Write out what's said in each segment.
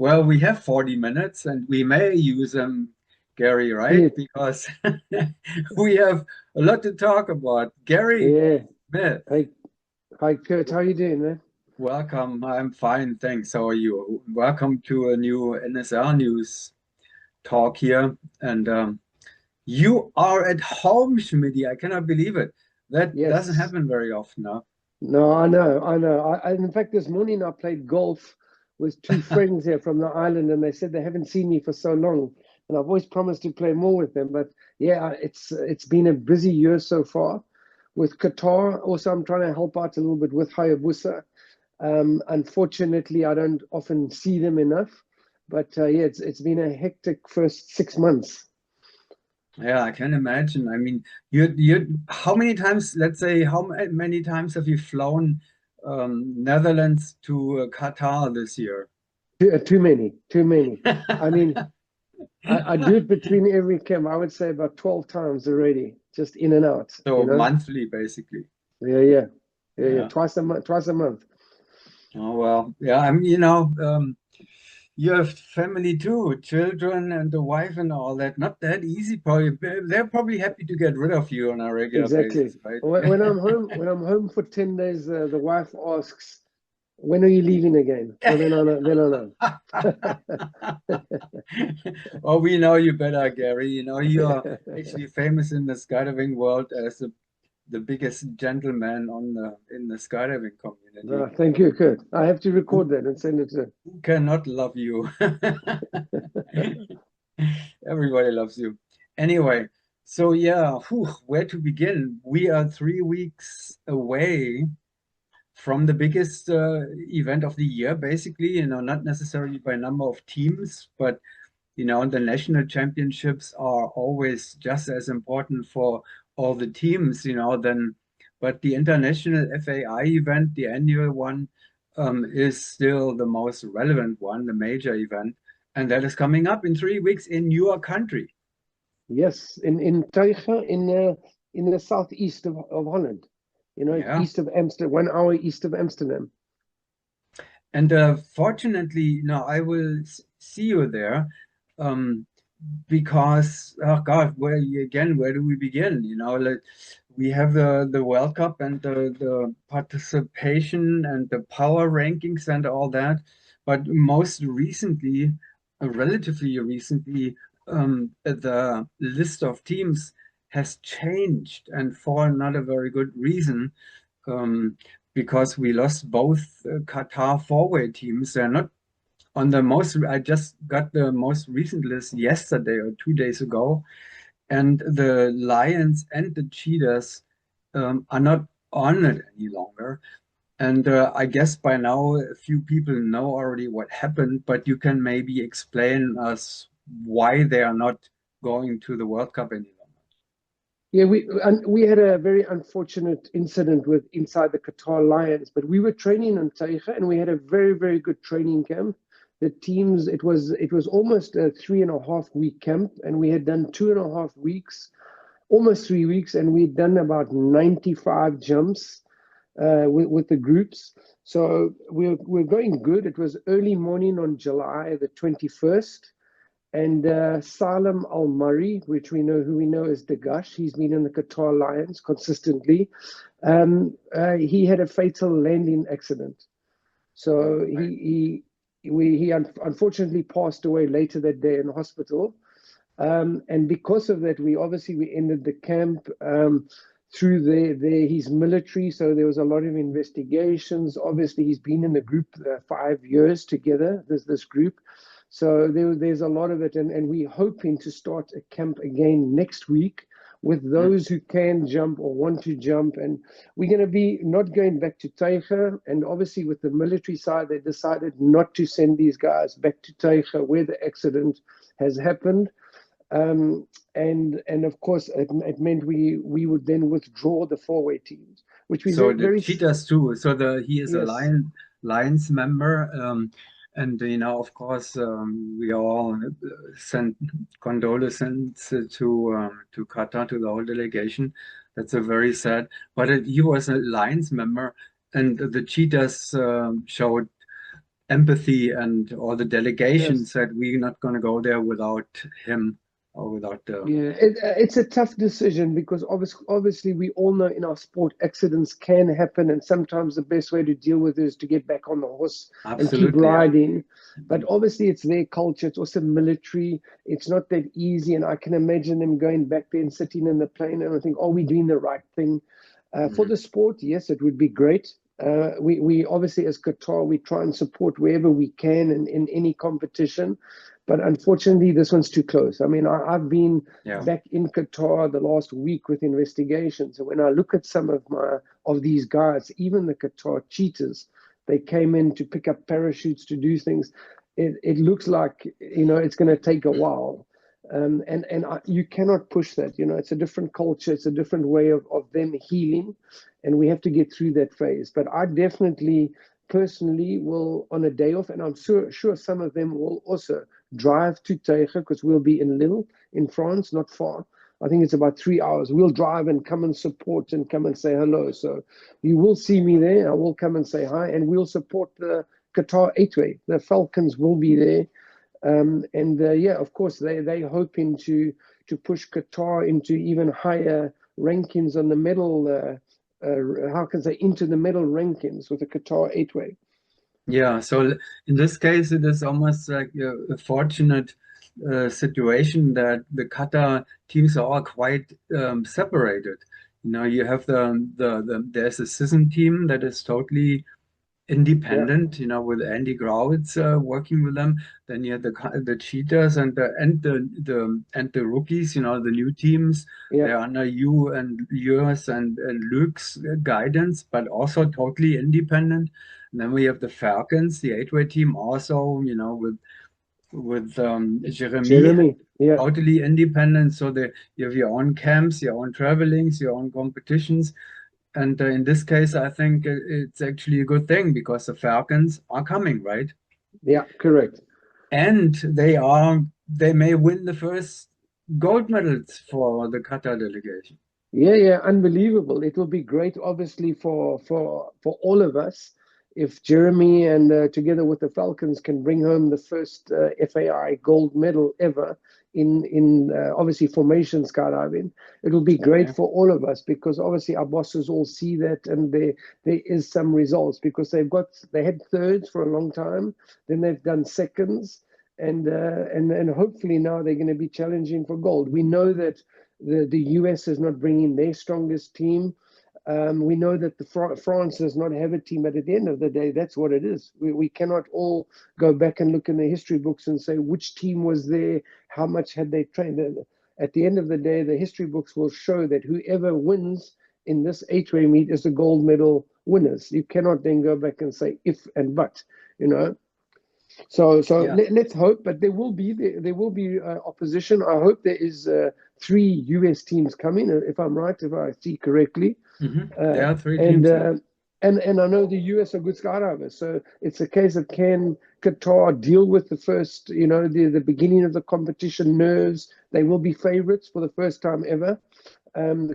Well, we have 40 minutes and we may use them, Gary, right? Yeah, Because we have a lot to talk about. Gary yeah. Smith, Hey, hi Kurt, how you doing, man? welcome. I'm fine, thanks. How are you? Welcome to a new NSL news talk here. And you are at home, Schmidty. I cannot believe it. That doesn't Yes. happen very often, huh? No, I know, I know. In fact, this morning I played golf with two friends here from the island, and they said they haven't seen me for so long, and I've always promised to play more with them. But yeah, it's been a busy year so far. With Qatar, also I'm trying to help out a little bit with Hayabusa. Unfortunately, I don't often see them enough, but yeah, it's been a hectic first 6 months. Yeah, I can imagine. I mean, how many times, let's say, many times have you flown Netherlands to Qatar this year? Too many, too many. I mean, I do it between every camp. I would say about 12 times already, just in and out, So monthly, basically. Yeah, yeah, yeah, yeah. Yeah. Twice a month, twice a month. Oh, well, yeah. I mean, you have family too, children and the wife and all that. Not that easy, probably. They're probably happy to get rid of you on a regular Exactly. basis, right? When I'm home for 10 days, the wife asks, "When are you leaving again?" So then I know. Well, we know you better, Gary. You know, you are actually famous in the skydiving world as the biggest gentleman in the skydiving community. No, thank you, Kurt. I have to Who, record that and send it to. who cannot love you? Everybody loves you. Anyway, so yeah, where to begin? We are 3 weeks away from the biggest event of the year, basically, not necessarily by number of teams, but the national championships are always just as important for all the teams, but the international FAI event, the annual one, is still the most relevant one, the major event, and that is coming up in 3 weeks in your country. Yes, in Teigen, in the southeast of Holland. Yeah. East of Amsterdam, 1 hour east of Amsterdam. And fortunately, I will see you there, um, because oh God, where do we begin? Like we have the World Cup and the participation and the power rankings and all that, but most recently, relatively recently, the list of teams has changed, and for not a very good reason, um, because we lost both Qatar forward teams. They're not on the most. I just got the most recent list yesterday or 2 days ago, and the Lions and the Cheetahs are not on it any longer. And I guess by now a few people know already what happened, but you can maybe explain us why they are not going to the World Cup any longer. Yeah, we had a very unfortunate incident with inside the Qatar Lions, but we were training in Taiga and we had a very, very good training camp. The teams, it was almost a 3.5 week camp, and we had done 2.5 weeks, almost 3 weeks, and we'd done about 95 jumps with the groups. So we're going good. It was early morning on July the 21st. And Salam Al Murray, which who we know as Dagash, he's been in the Qatar Lions consistently. He had a fatal landing accident, so Right. he unfortunately passed away later that day in hospital. And because of that, we ended the camp through his military. So there was a lot of investigations. Obviously, he's been in the group 5 years together. This group, so there's a lot of it, and we're hoping to start a camp again next week with Mm. those who can jump or want to jump. And we're going to be not going back to Taiga. And obviously, with the military side, they decided not to send these guys back to Taiga where the accident has happened. And of course, it meant we would then withdraw the four-way teams, which we So very, the very cheetahs too. So the he is a yes, Lions member, and of course, we all send condolences to Qatar, to the whole delegation. That's a very sad. But he was a Lions member, and the cheetahs showed empathy and all the delegations Yes. that we're not going to go there without him or without the. Yeah, it's a tough decision because obviously we all know in our sport accidents can happen, and sometimes the best way to deal with it is to get back on the horse and keep Absolutely, yeah. riding. But Mhm. obviously it's their culture. It's also military. It's not that easy, and I can imagine them going back there and sitting in the plane and I think, are we doing the right thing? For Mhm. the sport, yes, it would be great. We obviously, as Qatar, we try and support wherever we can in any competition. But unfortunately, this one's too close. I mean, I've been Yeah. back in Qatar the last week with investigations, and when I look at some of these guys, even the Qatar cheaters, they came in to pick up parachutes to do things. It looks like it's going to take a while. You cannot push that. It's a different culture, it's a different way of them healing, and we have to get through that phase. But I definitely, personally, will on a day off, and I'm sure some of them will also drive to Teiche because we'll be in Lille in France, not far. I think it's about 3 hours. We'll drive and come and support and come and say hello. So you will see me there. I will come and say hi, and we'll support the Qatar 8-way. The Falcons will be there. And yeah, of course, they hoping to push Qatar into even higher rankings on the medal. How can I say into the medal rankings with the Qatar 8-way? Yeah, so in this case, it is almost like a fortunate situation that the Qatar teams are all quite separated. You have there's a season team that is totally Yeah, independent, with Andy Grauwitz working with them. Then you had the cheaters and the rookies, the new teams. yeah, They're under you and yours and Luke's guidance, but also totally independent. And then we have the Falcons, the eight-way team, also, with Jeremy, Jeremy. Yeah, totally independent. So you have your own camps, your own travelings, your own competitions. And in this case, I think it's actually a good thing because the Falcons are coming, right? yeah, correct. And they may win the first gold medals for the Qatar delegation. Yeah, unbelievable. It will be great, obviously, for all of us if Jeremy and together with the Falcons can bring home the first FAI gold medal ever in obviously formation skydiving. It'll be great Okay. for all of us because obviously our bosses all see that, and there is some results because they had thirds for a long time, then they've done seconds. And hopefully now they're going to be challenging for gold. We know that the US is not bringing their strongest team. We know that France does not have a team, but at the end of the day, that's what it is. We cannot all go back and look in the history books and say which team was there, how much had they trained. At the end of the day, the history books will show that whoever wins in this eight-way meet is the gold medal winners. You cannot then go back and say if and but, you know. So Yeah. let's hope, but there will be opposition. I hope there is three US teams coming, if I'm right, if I see correctly, There uh, are three and teams, yeah. uh, and I know the US are good skydivers, so it's a case of can Qatar deal with the first, the beginning of the competition nerves. They will be favorites for the first time ever,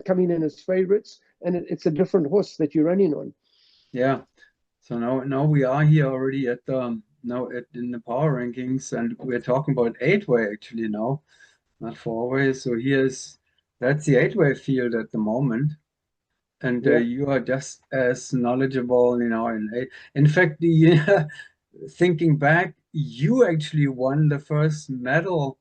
coming in as favorites, and it's a different horse that you're running on. Yeah. So now we are here already at the now at in the power rankings, and we're talking about eight-way actually now, not four-way. So that's the eight-way field at the moment. And Yeah. you are just as knowledgeable, in fact, thinking back, you actually won the first medal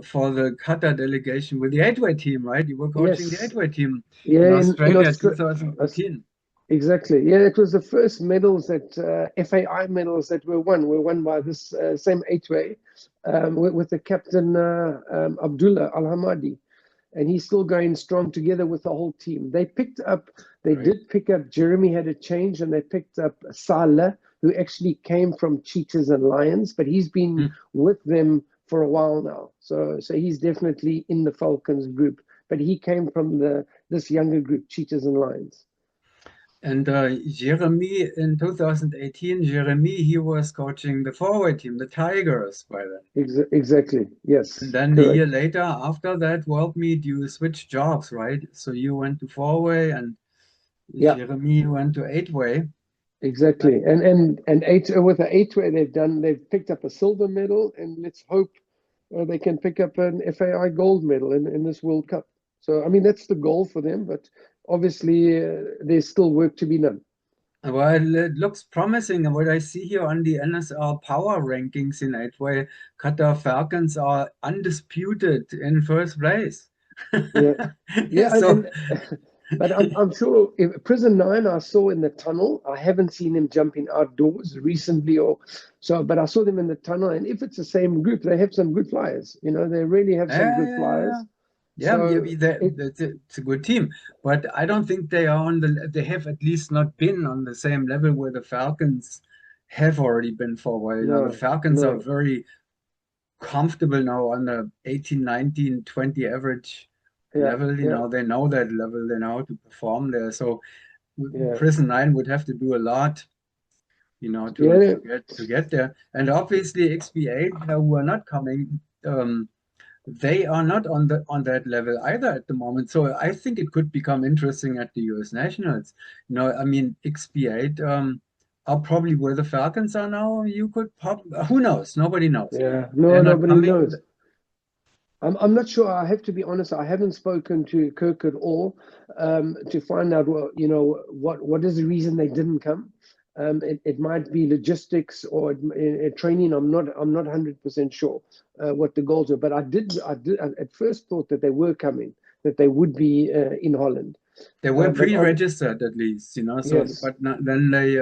for the Qatar delegation with the eight-way team, right? You were coaching the Yes. eight-way team Yeah. in In Australia Australia. 2018. Exactly. Yeah, it was the first medals that FAI medals that were won by this same eight-way with the captain Abdullah Al Hamadi, and he's still going strong together with the whole team. They Great. did pick up. Jeremy had a change, and they picked up Salah, who actually came from Cheetahs and Lions, but he's been Hmm. with them for a while now. So he's definitely in the Falcons group, but he came from this younger group, Cheetahs and Lions. And Jeremy in 2018, Jeremy, he was coaching the forward team, the Tigers by then. Exactly. And Yes. then a year Correct. later, after that World Meet, you switched jobs, right? So you went to four-way and Yeah. Jeremy went to eight-way. exactly. And eight with the eight way they've picked up a silver medal, and let's hope they can pick up an FAI gold medal in this World Cup. So I mean that's the goal for them, but obviously there's still work to be done. Well, it looks promising. And what I see here on the NSL power rankings in eight way, Qatar Falcons are undisputed in first place. Yeah, yeah, So, but I'm sure if Prison Nine I saw in the tunnel. I haven't seen him jumping outdoors recently, or so, but I saw them in the tunnel. And if it's the same group, they have some good flyers. You know, they really have some yeah, good yeah, yeah. flyers. Yeah, yeah, So it, it's a good team, but I don't think they are on the. They have at least not been on the same level where the Falcons have already been for a while. You know, the no, Falcons are no, very comfortable now on the 18, 19, 20 average yeah, level. You yeah, know, they know that level. They know how to perform there. So yeah, Prison Nine would have to do a lot, you know, yeah, to get there. And obviously XB8, who are not coming. They are not on that level either at the moment. So I think it could become interesting at the US Nationals. You know, I mean, XP8 are probably where the Falcons are now. You could pop, who knows? Nobody knows. yeah. They're No, not nobody coming. knows. I'm not sure. I have to be honest. I haven't spoken to Kirk at all to find out what is the reason they didn't come. It might be logistics or training. I'm not 100% sure what the goals were. But I at first thought that they were coming, that they would be in Holland. They were But pre-registered at least, you know. So, yes, but not, then they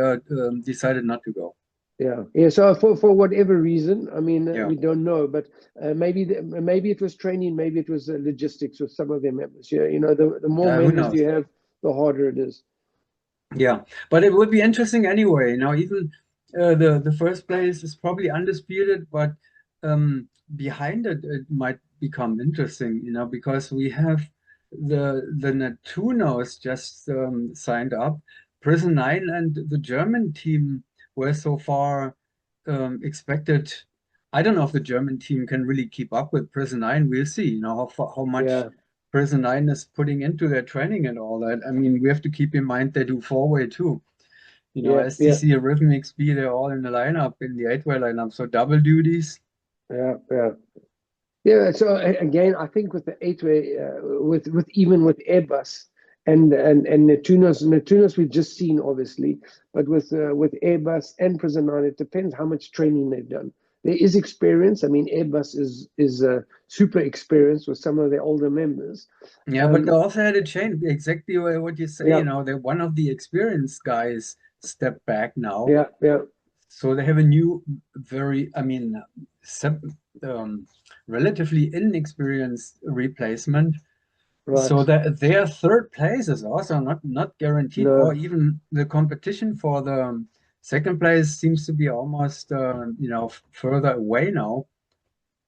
decided not to go. yeah, yeah. So for whatever reason, I mean, Yeah, we don't know, but maybe it was training, maybe it was logistics with some of their members. Yeah, the more yeah. Who members knows? you have, the harder it is. Yeah, but it would be interesting anyway. Now, even the first place is probably undisputed, but behind it, it might become interesting, you know, because we have the Neptunos just signed up. Prison Nine and the German team were so far expected. I don't know if the German team can really keep up with Prison Nine. We'll see, you know, how much Yeah, Prison Nine is putting into their training and all that. I mean, we have to keep in mind they do four-way too. You know, yeah, yeah, STC, Rhythmic Speed, they're all in the lineup, in the eight-way lineup. So double duties. yeah, yeah. Yeah, so again, I think with the eight-way, with even with Airbus and Neptunos we've just seen obviously, but with Airbus and Prison Nine, it depends how much training they've done. There is experience. I mean, Airbus is super experienced with some of their older members. Yeah, but they Um, also had a change, exactly what you say, yeah, you know, they're one of the experienced guys step back now. yeah, yeah, So they have a new, very, I mean, sep um, relatively inexperienced replacement. So right. that their third place is also not guaranteed, or No, even the competition for the second place seems to be almost you know, further away now.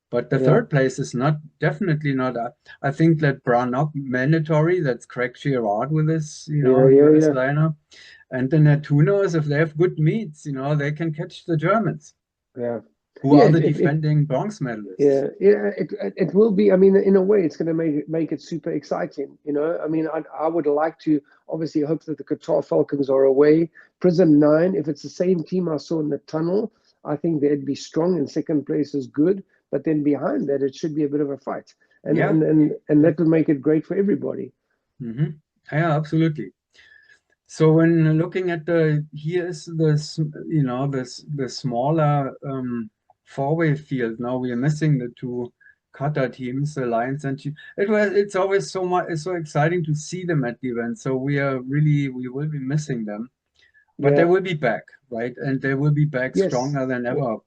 But the yeah, third place is not definitely not. I think that Brannock mandatory. That's Craig Girard with his, you know, yeah, yeah, US yeah, liner, and the Neptunos, if they have good meets, you know, they can catch the Germans, yeah. who Yeah, are the defending bronze medalists. yeah, it will be. I mean, in a way, it's going to make it super exciting. I mean, I would like to obviously hope that the Qatar Falcons are away. Prism Nine, if it's the same team I saw in the tunnel, I think they'd be strong, and second place is good. But then behind that, it should be a bit of a fight, and Yeah, and and and yeah, that would make it great for everybody. hmm yeah, absolutely. So when looking at the here's this, you know, the smaller four-way field. Now we are missing the two Qatar teams, the Lions and Chiefs. It's always so much, it's so exciting to see them at the event. So we will be missing them, but they Yeah. will be back, right? And they will be back Yes. stronger than Well, ever,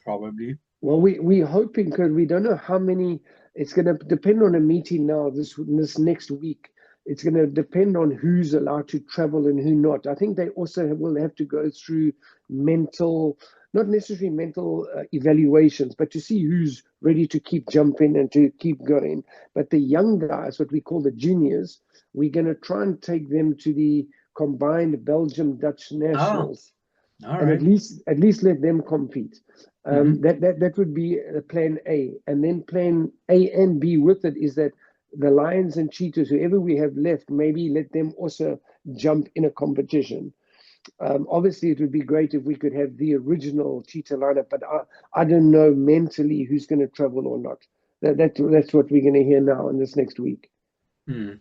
probably. Well, we hoping because we don't know how many. It's going to depend on a meeting now. This next week, it's going to depend on who's allowed to travel and who not. I think they also will have to go through mental, not necessarily mental evaluations, but to see who's ready to keep jumping and to keep going. But the young guys, what we call the juniors, we're going to try and take them to the combined Belgium Dutch Ah, nationals all and right. at least let them compete. Hmm. That would be plan A, and then plan A and B with it is that the Lions and Cheetahs, whoever we have left, maybe let them also jump in a competition. Obviously, it would be great if we could have the original cheetah lineup, but I don't know mentally who's going to travel or not. That's what we're going to hear now in this next week. Hmm.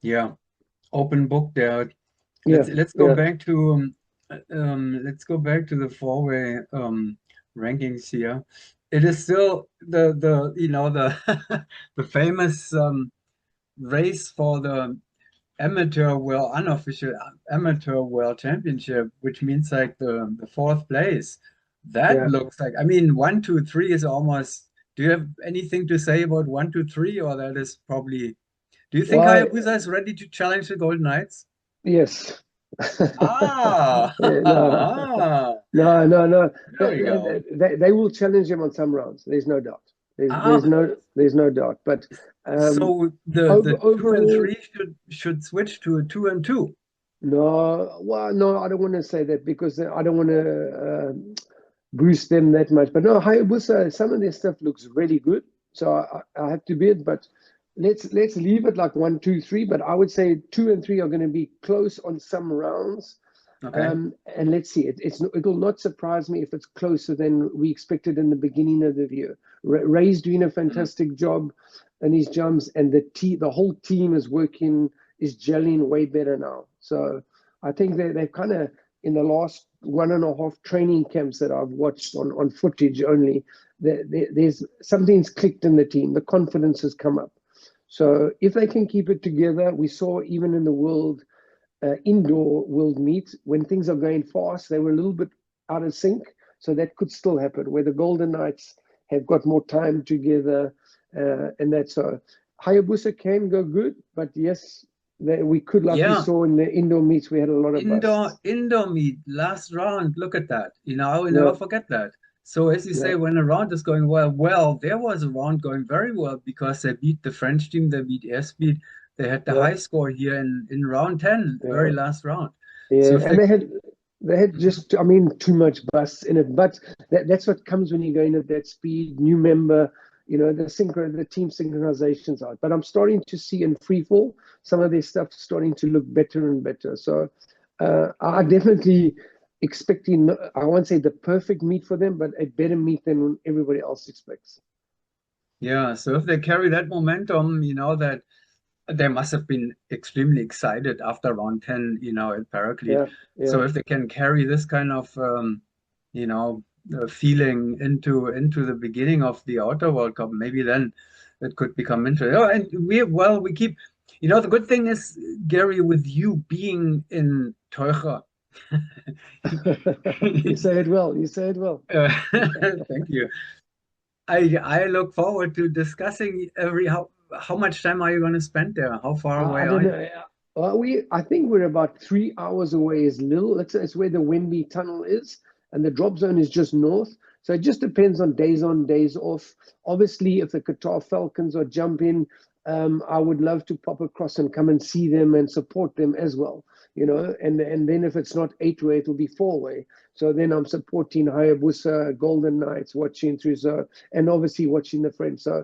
Yeah, open book there. Yeah, Let's go yeah, back to let's go back to the four-way rankings here. It is still the you know the the famous race for the amateur world unofficial amateur world championship, which means like the fourth place. That yeah. looks like, I mean, one, two, three is almost. Do you have anything to say about one, two, three, or that is probably? Do you think Why? Hayabusa is ready to challenge the Golden Knights? Yes. Ah, No, ah, no. there we go. They will challenge him on some rounds. There's no doubt. Ah, There's no doubt. But so the two and overall, three should switch to a two and two. no. Well, no, I don't want to say that because I don't want to boost them that much. But no, Hayabusa, some of their stuff looks really good. So I have to bid, but let's leave it like one, two, three. But I would say two and three are going to be close on some rounds. Okay. And let's see. It'll not surprise me if it's closer than we expected in the beginning of the year. Ray's doing a Mm. fantastic job in his jumps, and the whole team is gelling way better now. So I think they've kind of in the last 1.5 training camps that I've watched on footage only, there's something's clicked in the team. The confidence has come up. So if they can keep it together, we saw even in the indoor world meet, when things are going fast, they were a little bit out of sync. So that could still happen where the Golden Knights have got more time together. And that's so Hayabusa can go good, but yes, we could, like we Yeah, saw in the indoor meets, we had a lot of busts. indoor meet last round. Look at that. I will Yeah, never forget that. So as you yeah, say, when a round is going well, there was a round going very well because they beat the French team, they beat Airspeed, they had the yeah, high score here in round 10, very yeah. last round. So Yeah, if and they they had just, I mean, too much busts in it. But that's what comes when you're going at that speed. New member, the team synchronizations out. But I'm starting to see in free fall some of their stuff starting to look better and better. So I definitely expecting, I won't say the perfect meet for them, but a better meet than everybody else expects. yeah, so if they carry that momentum, that they must have been extremely excited after round 10, at Paraclete. Yeah, yeah. So if they can carry this kind of, you know, feeling into the beginning of the Outer World Cup, maybe then it could become interesting. Oh, and we keep, the good thing is, Gary, with you being in Teucher, You say it well. You say it well. thank you. I look forward to discussing how much time are you going to spend there? How far away I are don't you? know. I think we're about 3 hours away. Is Lille. It's where the Wemby Tunnel is, and the drop zone is just north. So it just depends on, days off. Obviously, if the Qatar Falcons are jumping, I would love to pop across and come and see them and support them as well. And then if it's not 8-way, it'll be 4-way. So then I'm supporting Hayabusa, Golden Knights, watching through and obviously watching the French. So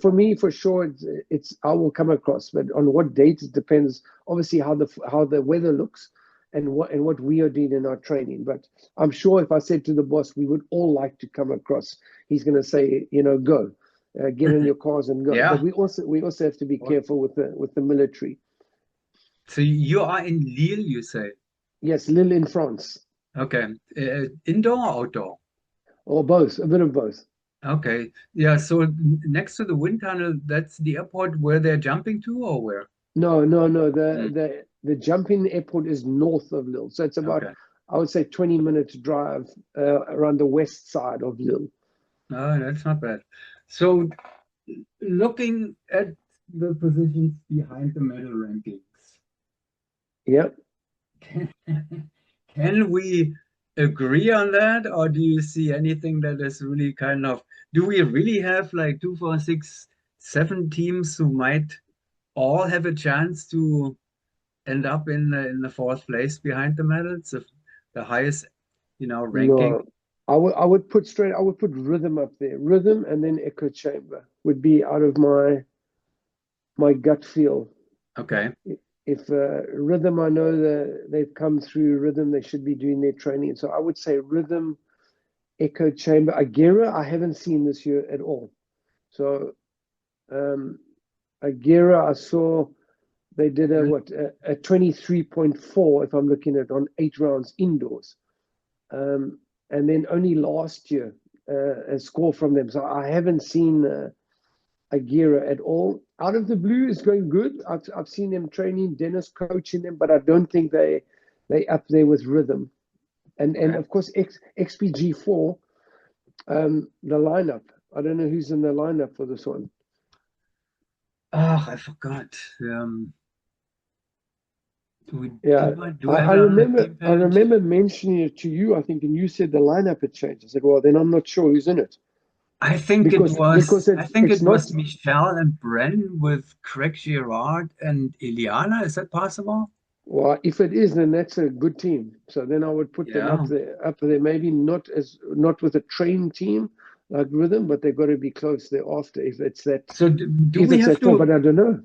for me for sure it's I will come across, but on what date it depends. Obviously how the weather looks and what we are doing in our training. But I'm sure if I said to the boss we would all like to come across, he's going to say, go, get in your cars and go. But Yeah. we also have to be What? careful with the military. So you are in Lille, you say? Yes, Lille in France, Okay. Indoor or outdoor? or both, a bit of both. Okay. Yeah. So next to the wind tunnel, that's the airport where they're jumping to, or where? No, no, no. Hmm. The jumping airport is north of Lille, so it's about, Okay. I would say, 20 minutes drive around the west side of Lille. Oh, that's not bad. So looking at the positions behind the medal rankings, Yeah. can, can we agree on that, or do you see anything that is really kind of, do we really have like two, four, six, seven teams who might all have a chance to end up in the fourth place behind the medals, the highest, ranking? No, I would put rhythm up there. Rhythm and then echo chamber would be out of my gut feel. Okay. if Rhythm, I know that they've come through Rhythm, they should be doing their training. So I would say Rhythm, Echo Chamber, Agera, I haven't seen this year at all. So Agera, I saw they did a 23.4, if I'm looking at on 8 rounds indoors. And then only last year a score from them. So I haven't seen Agera at all. Out of the Blue is going good. I've seen them training, Dennis coaching them, but I don't think they up there with Rhythm. And Okay. of course XPG4, the lineup. I don't know who's in the lineup for this one. Oh, I forgot. Yeah, Do we have it on the team I page? remember mentioning it to you, I think, and you said the lineup had changed. I said, well, then I'm not sure who's in it because I think it's it not. was Michelle and Bren with Craig Girard and Iliana. Is that possible? Well, if it is, then that's a good team. So then I would put them Yeah. up there. Maybe not with a trained team like Rhythm, but they've got to be close thereafter. So If it's that top, but I don't know.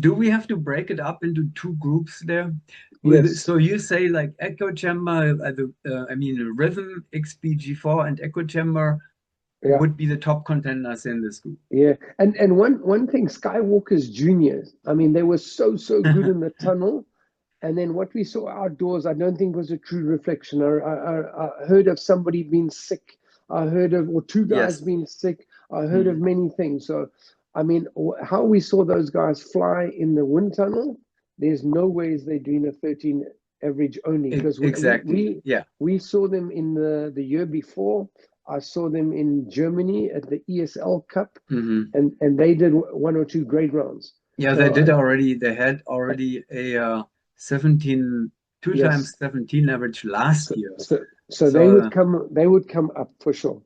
do we have to break it up into two groups there? Yes, So you say like echo chamber, I mean rhythm, XPG4 and echo chamber yeah, would be the top contenders in this group. yeah. And one thing, Skywalker's juniors. I mean, they were so good in the tunnel. And then what we saw outdoors, I don't think was a true reflection. I heard of somebody being sick. I heard of, or two guys Yes. being sick. I heard of Mm. many things. So, I mean, how we saw those guys fly in the wind tunnel, there's no ways they're doing a 13 average only because Exactly. Yeah. we saw them in the year before. I saw them in Germany at the ESL Cup, Hmm. and they did one or two great rounds. Yeah, they So did already. They had already a 17, two yes, times 17 average last So, year. so So they would come up for sure.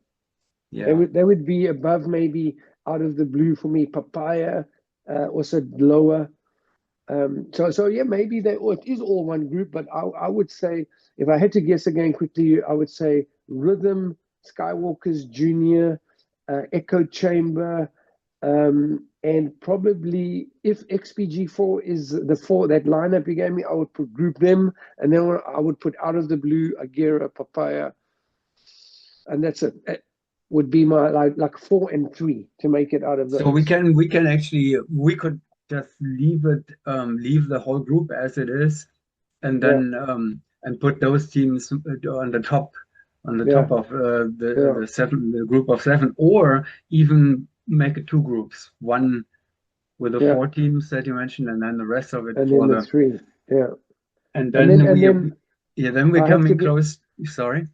yeah. They would be above maybe out of the blue for me. Papaya, also lower. So yeah, maybe it is all one group, but I would say if I had to guess again quickly, I would say Rhythm, Skywalker's Junior, Echo Chamber, and probably if XPG4 is the four that lineup you gave me, I would put group them, and then I would put out of the blue Agera, Papaya, and that's it. That would be my like 4 and 3 to make it out of So those. we can actually we could just leave it leave the whole group as it is and Yeah, then and put those teams on the yeah, top of yeah, the group of seven, or even make it two groups, one with the yeah. four teams that you mentioned, and then the rest of it And then for the the three. Yeah. and And then then yeah then we're I have to coming be close. Sorry.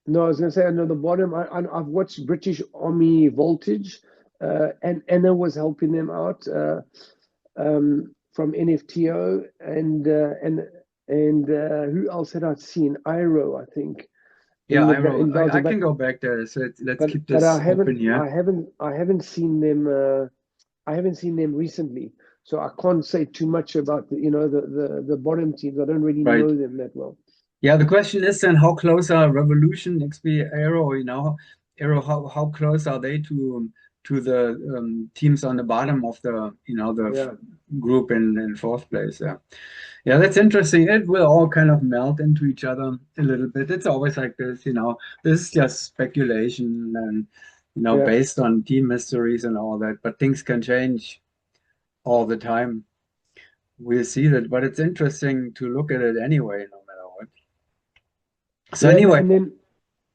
no, I was gonna say I know the bottom. I've watched British Army Voltage, and Anna was helping them out from NFTO, and who else had I seen? Iro, I think, Yeah, in I Belgium, can go back there. So let's keep but this open here. I haven't seen them. I haven't seen them recently, so I can't say too much about the bottom teams. I don't really Right. know them that well. Yeah, the question is then how close are Revolution, XP, Aero, Aero, how close are they to the teams on the bottom of the Yeah, group in fourth place? Yeah. Yeah, that's interesting. It will all kind of melt into each other a little bit. It's always like this. This is just speculation and yeah. based on team histories and all that, but things can change all the time. We'll see that, but it's interesting to look at it anyway, no matter what. So Yeah, anyway, and then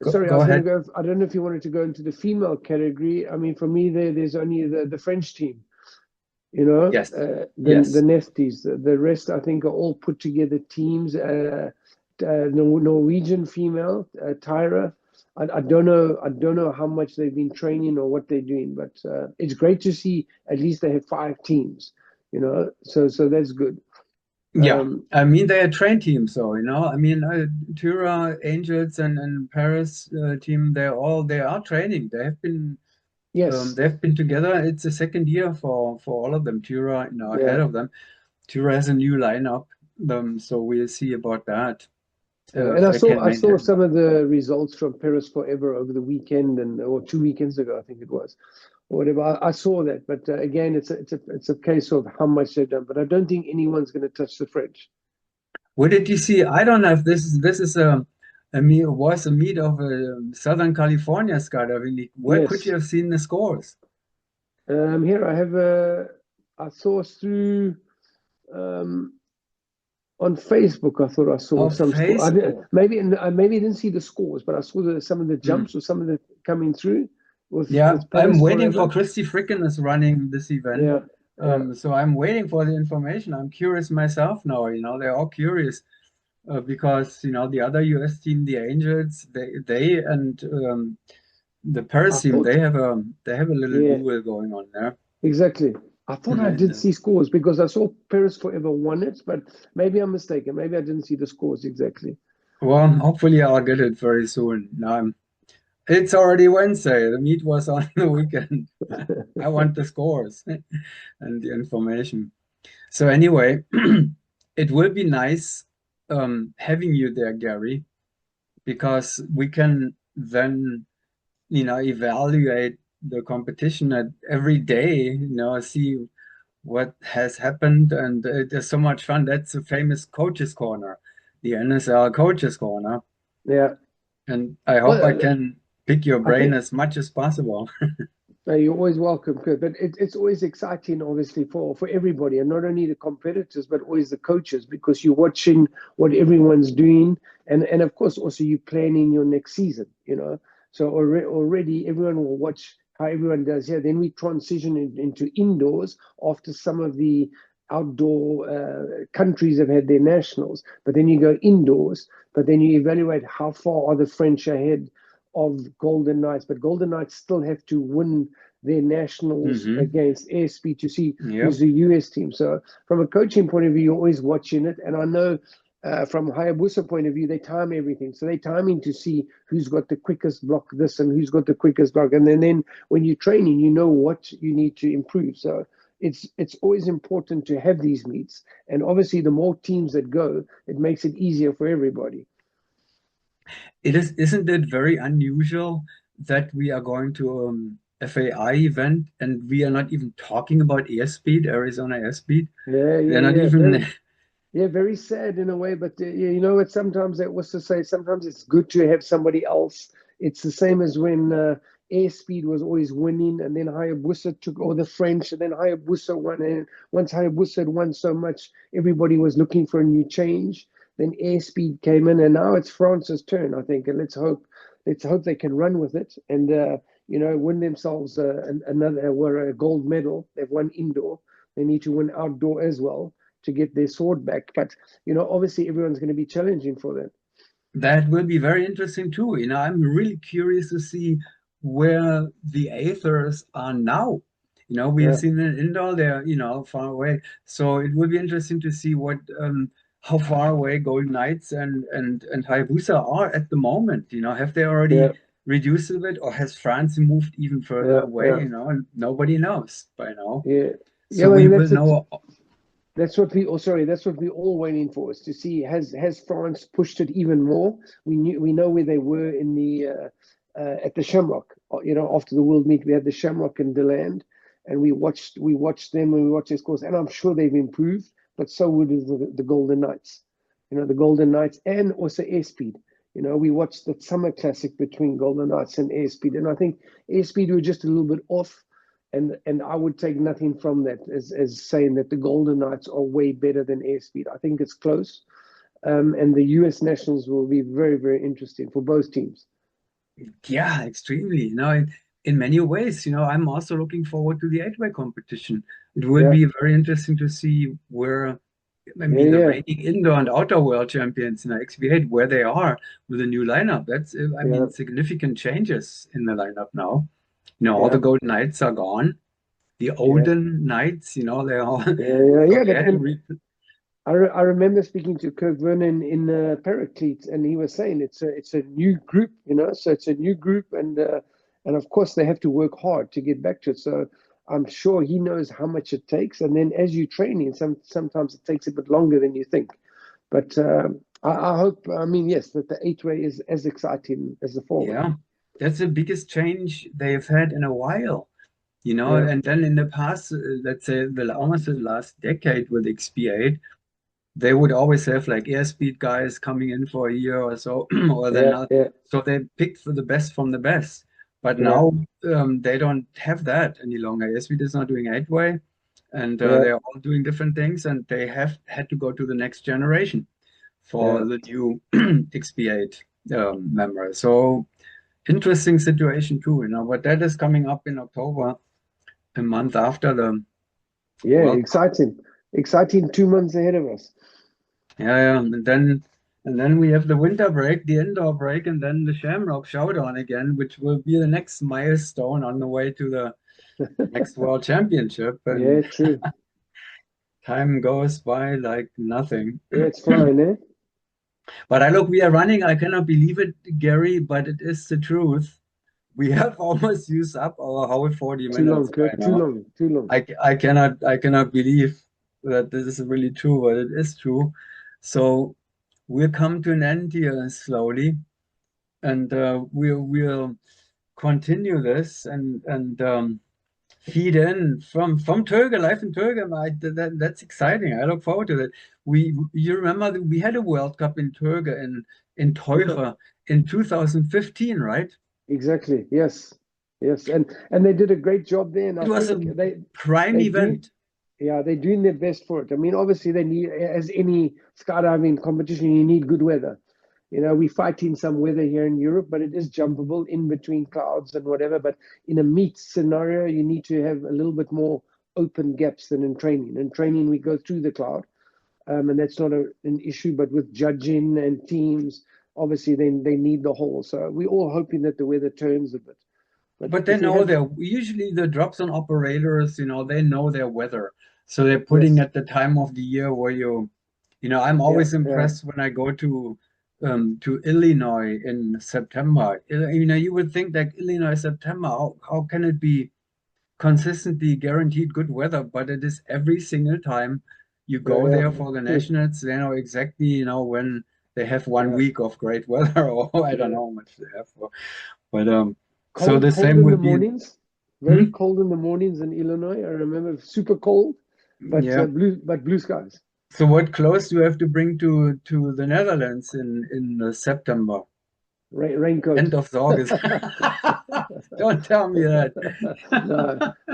sorry, I go was going to ahead. go. I don't know if you wanted to go into the female category. I mean, for me, there's only the French team. Yes. The Yes. Nesties. The rest, I think, are all put together teams. Norwegian female, Tyra. I don't know. I don't know how much they've been training or what they're doing, but it's great to see. At least they have 5 teams. So that's good. Yeah. Um, I mean, they are trained teams, so I mean, Tura, Angels, and Paris team. They are training. yes. They've been together. It's the second year for all of them. Tura, ahead Yeah. of them. Tura has a new lineup, so we'll see about that And if they can I saw maintain some that. of the results from Paris Forever over the weekend or 2 weekends ago, I think it was. or whatever. I saw that, but again, it's a case of how much they've done. But I don't think anyone's going to touch the French. What did you see? I don't know if this is a meet was a meet of a Southern California skydiving league. Where could you Yes. have seen the scores? Here I have a. I saw through um, on Facebook. I thought I saw Oh, some score. I didn't, Facebook. maybe I didn't see the scores, but I saw some of the Hmm. jumps or some of the coming through Yeah, with I'm Paris waiting for forever. Christy Fricken is running this event. Yeah, yeah. So I'm waiting for the information. I'm curious myself now. They're all curious because the other US team, the Angels, they and the I Paris team, thought, they have a little yeah, duel going on there. exactly. I thought I And did see scores because I saw Paris forever won it, but maybe I'm mistaken. Maybe I didn't see the scores exactly. well, hopefully I'll get it very soon. Now it's already Wednesday. The meet was on the weekend. I want the scores and the information. So anyway, it will be nice having you there, Gary, because we can then, evaluate the competition at every day, see what has happened, and it is so much fun. That's a famous coaches corner, the NSL coaches corner, Yeah. and I hope I Well, can pick your I brain think as much as possible. no, you're always welcome, Kurt. But it's always exciting, obviously, for everybody, and not only the competitors, but always the coaches, because you're watching what everyone's doing, and of course also you planning your next season. So already everyone will watch how everyone does here. Then we transition into indoors after some of the outdoor countries have had their nationals, but then you go indoors. But then you evaluate how far are the French ahead of Golden Knights, but Golden Knights still have to win their nationals Hmm. against airspeed to see who's Yep. the US team. So from a coaching point of view, you're always watching it. And I know from Hayabusa point of view, they time everything. So they timing to see who's got the quickest block this and who's got the quickest block. And then when you're training, you know what you need to improve. So it's always important to have these meets. And obviously, the more teams that go, it makes it easier for everybody. Isn't it very unusual that we are going to FAI event and we are not even talking about airspeed, Arizona airspeed? Yeah, They're yeah, not yeah. even. Yeah, very sad in a way, but yeah, you know what? Sometimes that was to say, sometimes it's good to have somebody else. It's the same as when Airspeed was always winning, and then Hayabusa took, or the French, and then Hayabusa won. And once Hayabusa had won so much, everybody was looking for a new change. Then Airspeed came in, and now it's France's turn, I think. And let's hope they can run with it and win themselves another or a gold medal. They've won indoor. They need to win outdoor as well to get their sword back. But obviously everyone's going to be challenging for that. That will be very interesting too. I'm really curious to see where the Aethers are now. We have Yeah, seen an indoor, they're, far away. So it will be interesting to see how far away Golden Knights and Hayabusa are at the moment. Have they yeah, already reduced a bit, or has France moved even further yeah, away? yeah, And nobody knows by now. yeah, yeah. So Well, we and will know. that's what we're all waiting for, is to see has France pushed it even more. We know where they were in the at the Shamrock. After the World Meet, we had the Shamrock in Deland, and we watched them and we watched their scores, and I'm sure they've improved. But so would the Golden Knights. The Golden Knights and also Airspeed. We watched the Summer Classic between Golden Knights and Airspeed, and I think Airspeed were just a little bit off. And I would take nothing from that as saying that the Golden Knights are way better than Airspeed. I think it's close. And the US Nationals will be very, very interesting for both teams. Yeah, extremely. In many ways, I'm also looking forward to the eight-way competition. It will Yeah, be very interesting to see where, yeah, the yeah, reigning indoor and outdoor world champions in XV8, where they are with the new lineup. That's, yeah, significant changes in the lineup now. All yeah, the Golden Knights are gone. The yeah, Olden Knights, they all. yeah, yeah, So yeah. they But had to and re I remember speaking to Kirk Vernon in Paraclete, and he was saying it's a new group, so it's a new group, and of course they have to work hard to get back to it. So I'm sure he knows how much it takes, and then as you training, sometimes it takes a bit longer than you think. But I hope, I mean, yes, that the eight-way is as exciting as the four-way. Yeah, that's the biggest change they've had in a while. Yeah, And then in the past, let's say almost the last decade with XP8, they would always have like airspeed guys coming in for a year or so, or then yeah, not. yeah, So they picked for the best from the best. But yeah, now they don't have that any longer. Airspeed is not doing eight-way, and yeah, they're all doing different things, and they have had to go to the next generation yeah. for the new XP8 memory. So interesting situation too, but that is coming up in October, a month after the Yeah, World Cup. exciting. Exciting 2 months ahead of us. Yeah, yeah. And then we have the winter break, the indoor break, and then the Shamrock Showdown again, which will be the next milestone on the way to the next World Championship. Yeah, And true. time goes by like nothing. Yeah, it's flying, eh? But I look, we are running. I cannot believe it, Gary, but it is the truth. We have almost used up our whole 40 Too minutes long, by Kurt. Too now. long. Too long. I cannot believe that this is really true, but it is true. So we'll come to an end here slowly, and we'll continue this and feed in from Turga, life in Turga. That's exciting. I look forward to that. You remember that we had a World Cup in Turga in Yeah, Teuge in 2015, right? exactly. Yes. Yes. And they did a great job there. And It I was think a prime they do event. yeah, they're doing their best for it. I mean, obviously they need, as any skydiving competition, you need good weather. We fight in some weather here in Europe, but it is jumpable in between clouds and whatever. But in a meet scenario, you need to have a little bit more open gaps than in training. In training, we go through the cloud, and that's not an issue. But with judging and teams, obviously they need the hole. So we're all hoping that the weather turns a bit. But But they if we know have, their usually the drops on operators, they know their weather. So they're putting yes, at the time of the year where I'm yeah, always yeah, impressed when I go to Illinois in September. You would think like Illinois September, how can it be consistently guaranteed good weather? But it is every single time you yeah, go yeah, there for the nationals, they know exactly, when they have one yeah, week of great weather, or I don't yeah. know how much they have for. But so Cold, the cold same in the would be. mornings. Very Hmm? cold in the mornings in Illinois. I remember super cold, but Yeah. blue skies. So what clothes do you have to bring to the Netherlands in September? Raincoat. End of August. Don't tell me that.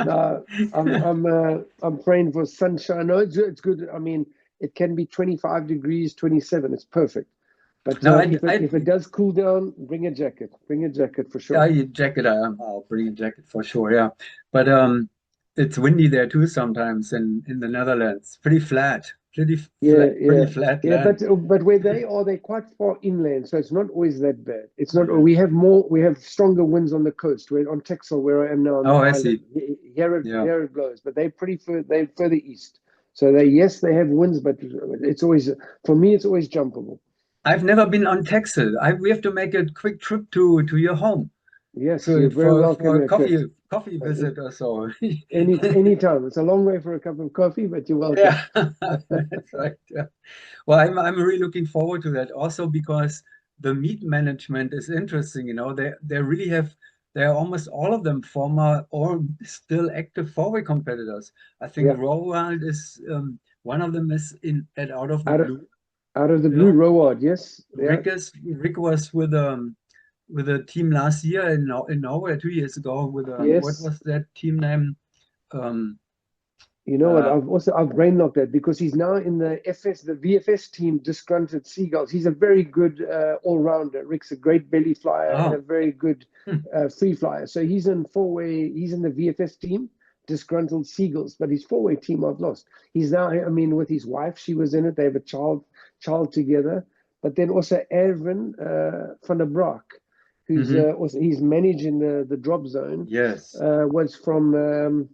No, no. I'm praying for sunshine. No, it's good. I mean, it can be 25 degrees, 27. It's perfect. But No, if it does cool down, bring a jacket. Bring a jacket for sure. jacket. I'll bring a jacket for sure. Yeah, but it's windy there too sometimes in the Netherlands. Yeah, Pretty yeah, flat yeah. land. But where they are, they're quite far inland, so it's not always that bad. It's not. Yeah. We have stronger winds on the coast. We're on Texel, where I am now on the Oh, I island. see. Yeah. Here it blows, but they're further east. So yes, they have winds, but it's always for me, it's always jumpable. I've never been on Texel. We have to make a quick trip to your home. Yes, So you're very for welcome, a Kurt. coffee Uh, visit or so. Anytime. It's a long way for a cup of coffee, but you're welcome. Yeah, that's right. Yeah. Well, I'm really looking forward to that also because the meat management is interesting. They really have they're almost all of them former or still active four-way competitors. I think Yeah, Roald is one of them is in at out of the out of blue. out of the You blue, know, Roward. Yes, yeah, Rick was with a team last year in Norway 2 years ago with what yes. was that team name? Um, You know what? uh, I've brain locked that because he's now in the VFS team, disgruntled seagulls. He's a very good all rounder. Rick's a great belly flyer and a oh, very good hmm, free flyer. So he's in four-way. He's in the VFS team, disgruntled seagulls. But his four-way team, I've lost. He's now. I mean, with his wife, she was in it. They have a child together. But then also Erwin van der Braak, who's mhm. also he's managing the drop zone. Yes. Was from.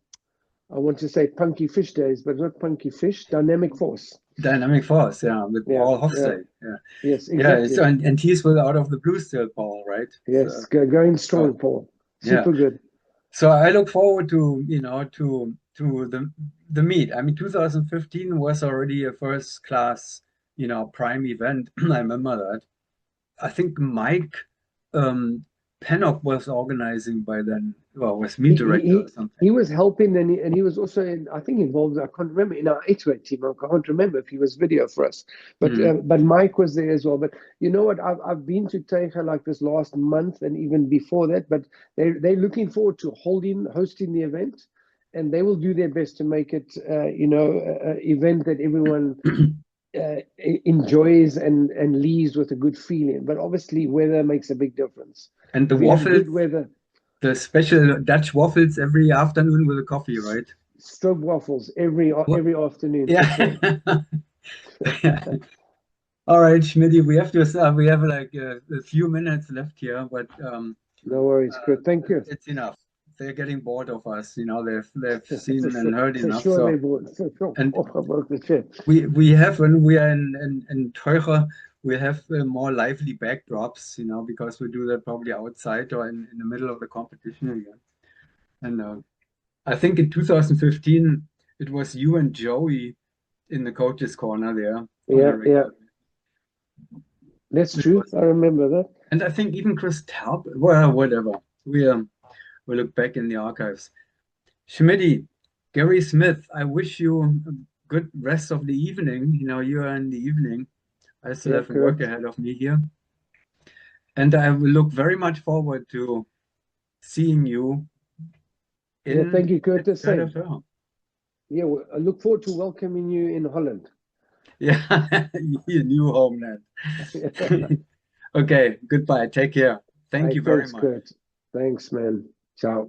I want to say Punky Fish Days, but not Punky Fish, Dynamic Force. Dynamic Force, yeah, with Yeah, Paul yeah, Hofstede. Yeah. yes, Yeah, so, exactly. and he's with Out of the Blue still, Paul, right? Yes, So, going oh, strong, Paul. yeah. Super good. So I look forward to the meet. I mean, 2015 was already a first class, prime event. I remember that. I think Mike um, Pennock was organizing by then. well, was meet director or something. he was helping, and he was also I think involved. I can't remember in our 8-way team. I can't remember if he was video for us, but Mike was there as well. But you know what? I've been to Teicha like this last month and even before that. But they're looking forward to hosting the event, and they will do their best to make it an event that everyone enjoys and leaves with a good feeling. But obviously, weather makes a big difference. And the If you have waffles, good weather, the special Dutch waffles every afternoon with a coffee, right? strobe waffles every afternoon for Yeah. sure. All right, Schmidty, we have to start. We have like a few minutes left here, but No worries, Kurt. Thank you. it's enough. They're getting bored of us. You know, they've seen and heard For enough. sure, So, they would. For sure. and For sure. we have when we are in Teucher, we have more lively backdrops. You know, because we do that probably outside or in the middle of the competition again. And I think in 2015 it was you and Joey in the coaches' corner there on Yeah, a yeah. regular. That's It true. was, I remember that. and I think even Chris Taub, well, whatever. We look back in the archives. Schmidty, Gary Smith, I wish you a good rest of the evening. You know, you are in the evening. I still Yeah, have work correct. ahead of me here. And I will look very much forward to seeing you Yeah, in thank you, Kurt. The same. Skyler. Yeah, I look forward to welcoming you in Holland. Yeah, your new homeland. Okay, goodbye. Take care. Thank Hey, you very thanks, much. Kurt. Thanks, man. Ciao.